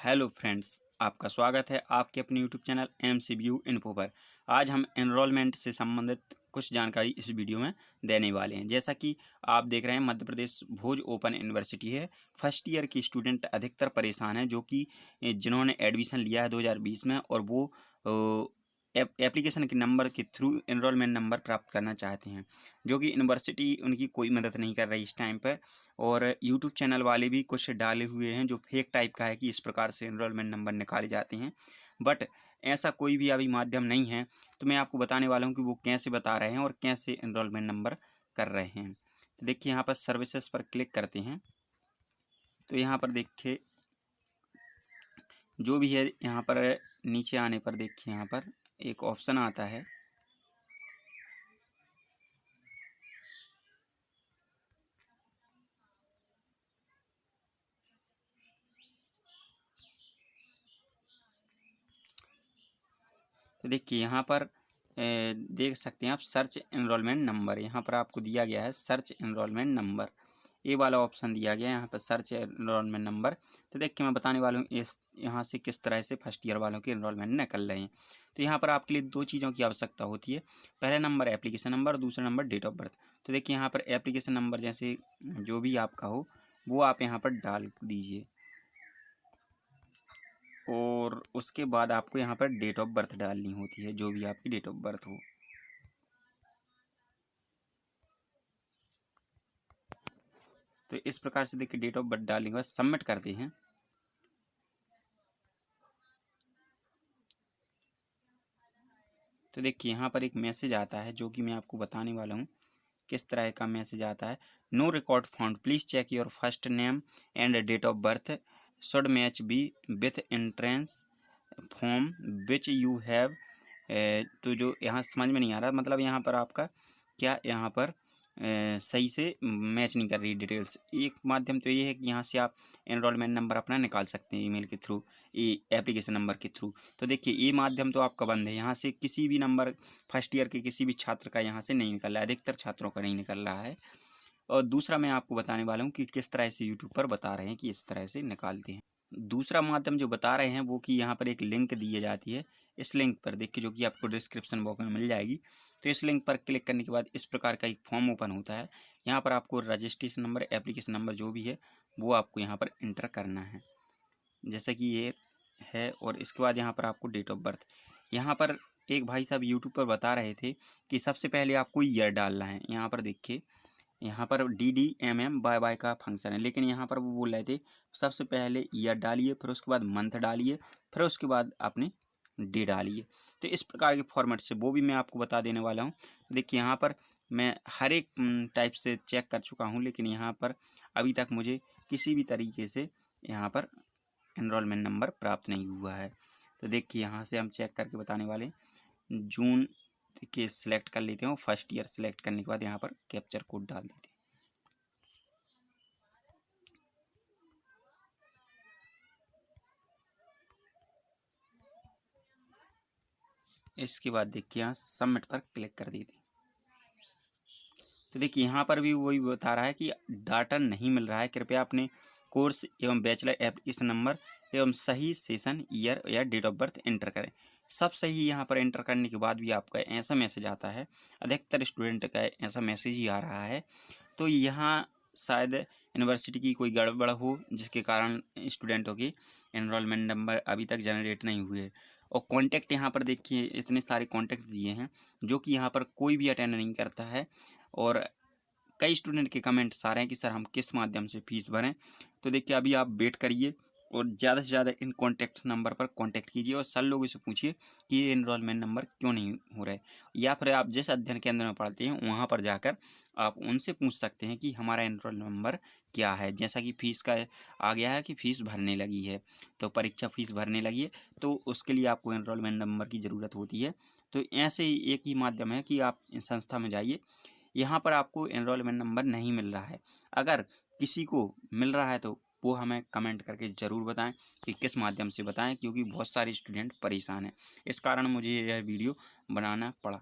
Hello friends, आपका स्वागत है आपके अपने यूट्यूब चैनल MCBU इन्फो पर। आज हम एनरोलमेंट से संबंधित कुछ जानकारी इस वीडियो में देने वाले हैं। जैसा कि आप देख रहे हैं, मध्य प्रदेश भोज ओपन यूनिवर्सिटी है। फर्स्ट ईयर की स्टूडेंट अधिकतर परेशान हैं, जो कि जिन्होंने एडमिशन लिया है 2020 में और वो एप्लीकेशन के नंबर के थ्रू एनरोलमेंट नंबर प्राप्त करना चाहते हैं, जो कि यूनिवर्सिटी उनकी कोई मदद नहीं कर रही इस टाइम पर। और यूट्यूब चैनल वाले भी कुछ डाले हुए हैं जो फेक टाइप का है कि इस प्रकार से एनरोलमेंट नंबर निकाले जाते हैं, बट ऐसा कोई भी अभी माध्यम नहीं है। तो मैं आपको बताने वाला हूं कि वो कैसे बता रहे हैं और कैसे एनरोलमेंट नंबर कर रहे हैं। तो देखिए, यहाँ पर सर्विसेज पर क्लिक करते हैं तो यहाँ पर देखिए जो भी है, यहाँ पर नीचे आने पर देखिए यहाँ पर एक ऑप्शन आता है। तो देखिए यहाँ पर देख सकते हैं आप, सर्च एनरोलमेंट नंबर। यहाँ पर आपको दिया गया है सर्च एनरोलमेंट नंबर, ये वाला ऑप्शन दिया गया है यहाँ पर, सर्च एनरोलमेंट नंबर। तो देखिए मैं बताने वाला हूँ इस यहाँ से किस तरह से फर्स्ट ईयर वालों के एनरोलमेंट निकल रहे हैं। तो यहाँ पर आपके लिए दो चीज़ों की आवश्यकता होती है। पहला नंबर एप्लीकेशन नंबर, दूसरा नंबर डेट ऑफ बर्थ। तो देखिए यहाँ पर एप्लीकेशन नंबर जैसे जो भी आपका हो वो आप यहाँ पर डाल दीजिए, और उसके बाद आपको यहाँ पर डेट ऑफ बर्थ डालनी होती है, जो भी आपकी डेट ऑफ बर्थ हो। तो इस प्रकार से देखिए डेट ऑफ बर्थ डालने के बाद सबमिट करते हैं। तो देखिए यहाँ पर एक मैसेज आता है, जो कि मैं आपको बताने वाला हूँ किस तरह का मैसेज आता है। No record found, please check your first name and date of birth should match be with entrance form which you have. तो जो यहाँ समझ में नहीं आ रहा, मतलब यहाँ पर आपका क्या यहाँ पर सही से मैच नहीं कर रही डिटेल्स। एक माध्यम तो ये है कि यहाँ से आप एनरोलमेंट नंबर अपना निकाल सकते हैं ईमेल के थ्रू, एप्लीकेशन नंबर के थ्रू। तो देखिए ये माध्यम तो आपका बंद है, यहाँ से किसी भी नंबर फर्स्ट ईयर के किसी भी छात्र का यहाँ से नहीं निकल रहा है, अधिकतर छात्रों का नहीं निकल रहा है। और दूसरा मैं आपको बताने वाला हूँ कि किस तरह से यूट्यूब पर बता रहे हैं कि इस तरह से निकालते हैं। दूसरा माध्यम जो बता रहे हैं वो कि यहाँ पर एक लिंक दी जाती है। इस लिंक पर देखिए, जो कि आपको डिस्क्रिप्शन बॉक्स में मिल जाएगी। तो इस लिंक पर क्लिक करने के बाद इस प्रकार का एक फॉर्म ओपन होता है। यहाँ पर आपको रजिस्ट्रेशन नंबर, एप्लीकेशन नंबर जो भी है वो आपको यहाँ पर इंटर करना है, जैसा कि ये है। और इसके बाद यहाँ पर आपको डेट ऑफ बर्थ, यहाँ पर एक भाई साहब यूट्यूब पर बता रहे थे कि सबसे पहले आपको ईयर डालना है। यहाँ पर देखिए, यहाँ पर DDMM का फंक्शन है, लेकिन यहाँ पर वो बोल रहे थे सबसे पहले ईयर डालिए, फिर उसके बाद मंथ डालिए, फिर उसके बाद आपने डे डालिए। तो इस प्रकार के फॉर्मेट से वो भी मैं आपको बता देने वाला हूँ। देखिए यहाँ पर मैं हर एक टाइप से चेक कर चुका हूँ, लेकिन यहाँ पर अभी तक मुझे किसी भी तरीके से यहाँ पर एनरोलमेंट नंबर प्राप्त नहीं हुआ है। तो देखिए यहाँ से हम चेक करके बताने वाले हैं। जून के सिलेक्ट कर लेते हैं, फर्स्ट ईयर सिलेक्ट करने के बाद यहाँ पर कैप्चर कोड डाल देते हैं। इसके बाद देखिए यहाँ सबमिट पर क्लिक कर देते हैं। तो देखिए यहाँ पर भी वही बता रहा है कि डाटा नहीं मिल रहा है, कृपया अपने कोर्स एवं बैचलर एप्लीकेशन नंबर एवं सही सेशन ईयर या डेट ऑफ बर्थ एंटर करें। सब सही यहाँ पर एंटर करने के बाद भी आपका ऐसा मैसेज आता है, अधिकतर स्टूडेंट का ऐसा मैसेज ही आ रहा है। तो यहाँ शायद यूनिवर्सिटी की कोई गड़बड़ हो, जिसके कारण स्टूडेंटों के एनरोलमेंट नंबर अभी तक जनरेट नहीं हुए। और कॉन्टैक्ट यहाँ पर देखिए इतने सारे कॉन्टैक्ट दिए हैं, जो कि यहाँ पर कोई भी अटेंड नहीं करता है। और कई स्टूडेंट के कमेंट्स आ रहे हैं कि सर हम किस माध्यम से फ़ीस भरें। तो देखिए अभी आप वेट करिए और ज़्यादा से ज़्यादा इन कॉन्टैक्ट नंबर पर कॉन्टैक्ट कीजिए और सर लोगों से पूछिए कि ये एनरोलमेंट नंबर क्यों नहीं हो रहा है। या फिर आप जिस अध्ययन केंद्र में पढ़ते हैं वहाँ पर जाकर आप उनसे पूछ सकते हैं कि हमारा एनरोल नंबर क्या है। जैसा कि फ़ीस का आ गया है कि फ़ीस भरने लगी है, तो परीक्षा फ़ीस भरने लगी है, तो उसके लिए आपको एनरोलमेंट नंबर की ज़रूरत होती है। तो ऐसे ही एक ही माध्यम है कि आप इस संस्था में जाइए, यहाँ पर आपको एनरोलमेंट नंबर नहीं मिल रहा है। अगर किसी को मिल रहा है तो वो हमें कमेंट करके ज़रूर बताएं कि किस माध्यम से बताएं, क्योंकि बहुत सारे स्टूडेंट परेशान हैं। इस कारण मुझे यह वीडियो बनाना पड़ा।